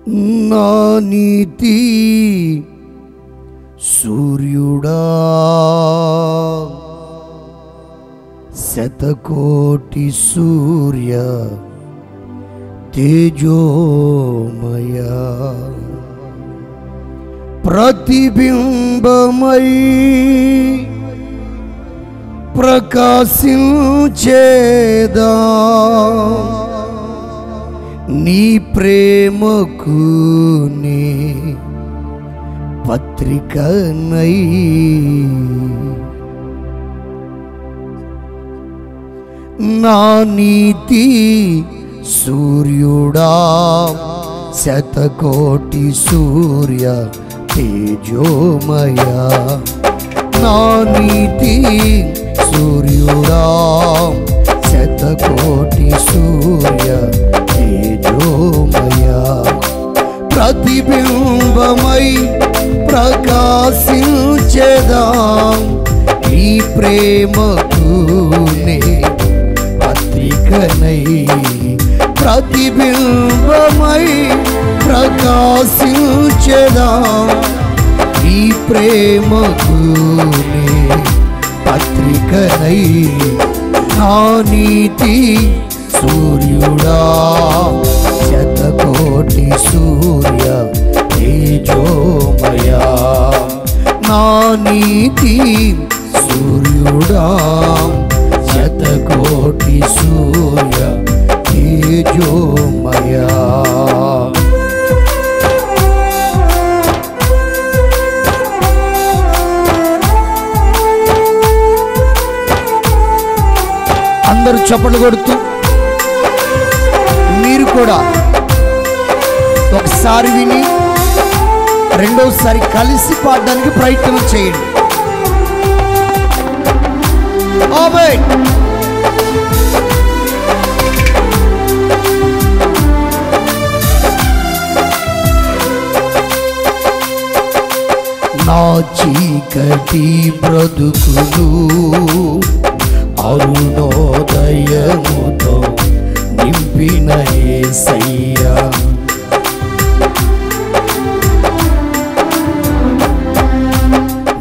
నా నీతి సూర్యుడా శతకోటి సూర్య తేజోమయ ప్రతిబింబమై ప్రకాశించేదా నీ ప్రేమకు నే పత్రికనై నా నీతి సూర్యుడా శతకోటి సూర్య తేజోమయ నా నీతి సూర్యుడా శతకోటి సూర్య తేజోమయ ప్రతిబింబమై ప్రకాశించేదా నీ ప్రేమకు నే పత్రికనై ప్రతిబింబమై ప్రకాశించేదా నీ ప్రేమకు నే పత్రికనై నా నీతి సూర్యుడా శతకోటి సూర్య తేజోమయ నా నీతి సూర్యుడా శతకోటి సూర్య తేజోమయ అందరూ చప్పట్లు కొడుతూ మీరు కూడా ఒకసారి విని రెండోసారి కలిసి పాడడానికి ప్రయత్నం చేయండి. ఆమేన్. నా చీకటి బ్రతుకులు అరుణోదయముతో నింపిన యేసయ్యా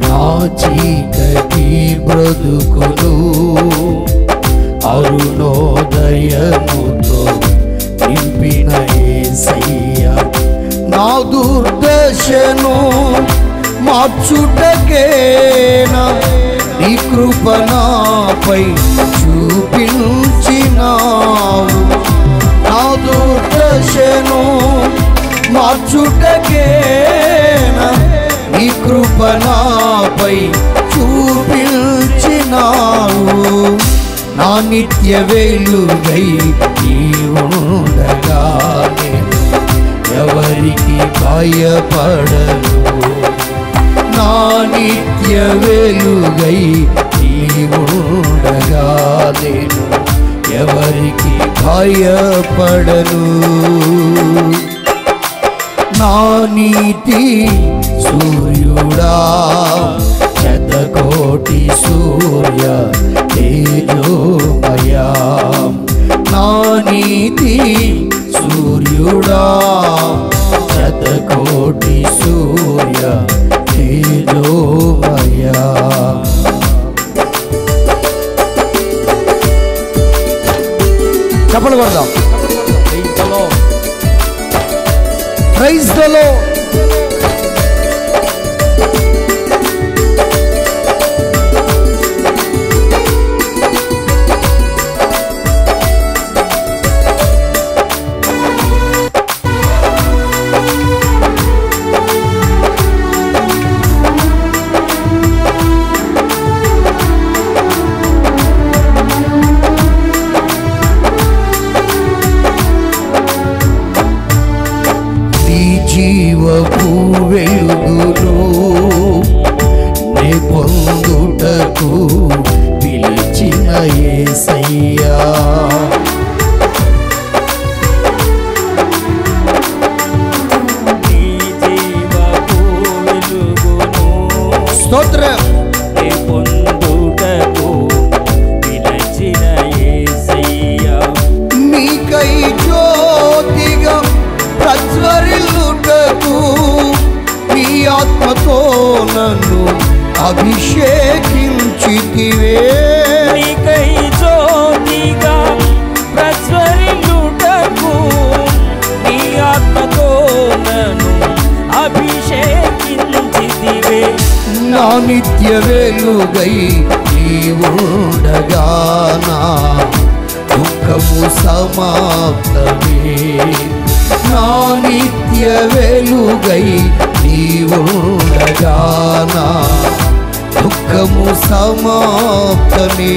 నా చీకటి బ్రతుకులు అరుణోదయముతో నింపిన యేసయ్యా నా దుర్దశను మార్చుటకేనా నీ కృప నాపై చూపించినావు నా దుర్దశను మార్చుటకేనా నీ కృప నాపై చూపించినావు నా నిత్య వెలుగై నీవుండగా నేను ఎవరికి భయపడను నా నిత్య వెలుగై నీవుండగా నేను ఎవరికి భయపడను నా నీతి సూర్యుడా శతకోటి సూర్య తేజోమయ నా నీతి సూర్యుడా శతకోటి సూర్య తేజోమయ చప్పట్లు కొడదాం. Praise the lord. జీవ జ్యోతితో నన్ను అభిషేకించితివే. నీకై జ్యోతిగా ప్రజ్వరిల్లుటకు నీ ఆత్మతో నన్ను అభిషేకించితివే. నా నిత్య వెలుగై నీవుండగా నా దుఃఖము సమాప్తమే. నా నిత్య వెలుగై నీవుండగా నా దుఃఖము సమాప్తమే.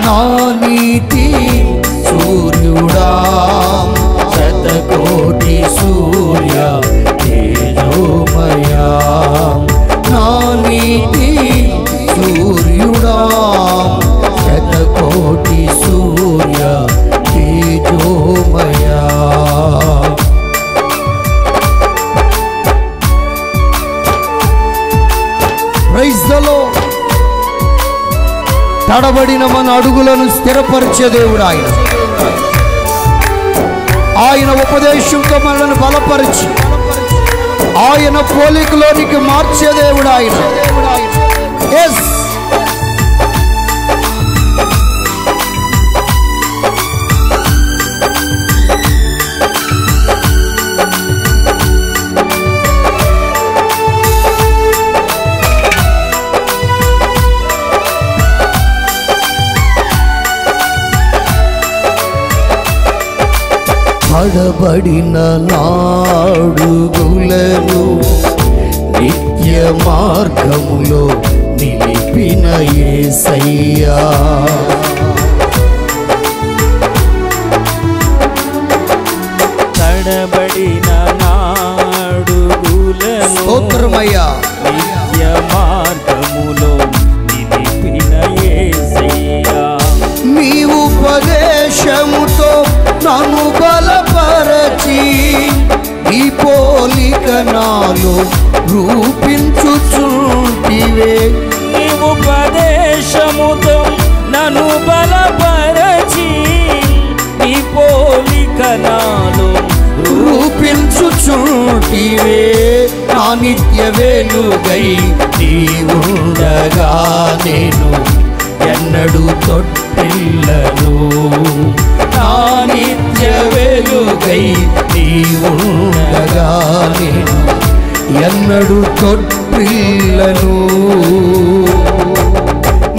నా నీతి సూర్యుడా శతకోటి సూర్య తేజోమయా. నా నీతి సూర్యుడా శతకోటి సూర్య తేజోమయా. Praise the lord. తడబడిన మన అడుగులను స్థిరపరిచే దేవుడు ఆయన. ఆయన ఉపదేశంతో మనల్ని బలపరిచి ఆయన పోలికలోనికి మార్చే దేవుడు ఆయన. ఎస్, తడబడిన నాడుగులను నిత్య మార్గములో నిలిపిన యేసయ్యా. తడబడిన నాడుగులను స్తోత్రమయ్యా నిత్య మార్గములో నిలిపిన యేసయ్యా. నీ ఉపదేశముతో నన్ను బలపరచి నీ పోలిక నాలో రూపించుచుంటివే. నీ ఉపదేశముతో నన్ను బలపరచి నీ పోలిక నాలో రూపించుచుంటివే. నా నిత్య వెలుగై నీవుండగా నేను ఎన్నడూ తొట్టిల్లను. నా నిత్య వెలుగై నీవుండగా నేను ఎన్నడూ తొట్టిల్లను.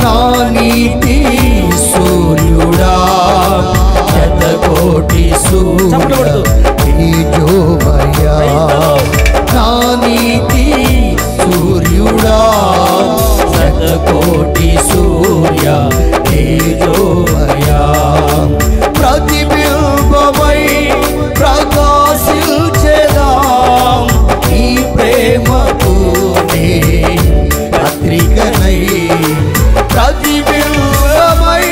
నా నీతి సూర్యుడా శతకోటి సూర్య తేజోమయా. నా నీతి సూర్యుడా శతకోటి సూర్య తేజోమయా. ప్రతిబింబమై ప్రకాశించెదాం ఈ ప్రేమకు నే పత్రికనై. ప్రతిబింబమై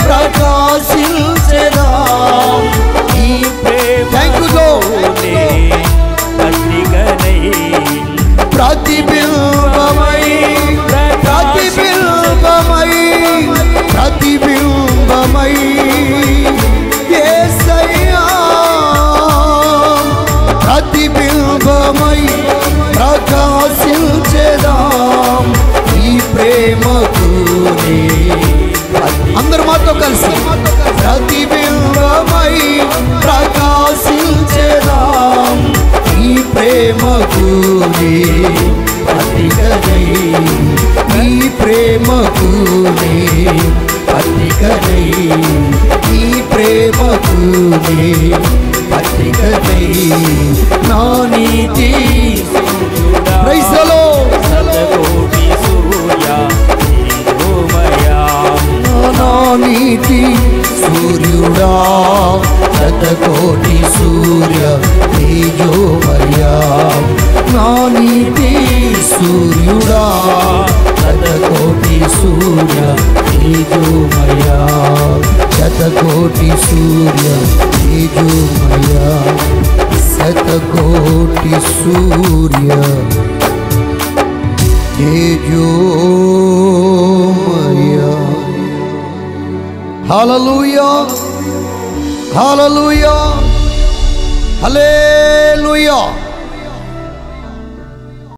ప్రకాశించెదాం ఈ ప్రేమ పత్రికనై. ప్రతిబింబమై ప్రతిబింబమై ప్రతిబింబమై యేసయ్యా. ప్రతిబింబమై ప్రకాశించెదాం ఈ ప్రేమకు నే. అందరూ మాతో కలిసి ప్రతిబింబమై ప్రకాశించెదాం ఈ ప్రేమకు నే పత్రికనై. ఈ ప్రేమకు నే పత్రికనై. ఈ ప్రేమకు నే పత్రికనై. నా నీతి ప్రైజ్ ది లార్డ్ శతకోటి సూర్య తేజోమయా. నా నీతి సూర్యుడా శతకోటి సూర్య తేజోమయా. నా నీతి సూర్యుడా శతకోటి సూర్య తేజోమయా. శతకోటి సూర్య తేజోమయా. శతకోటి సూర్య తేజోమయా. హల్లెలూయా హల్లెలూయా.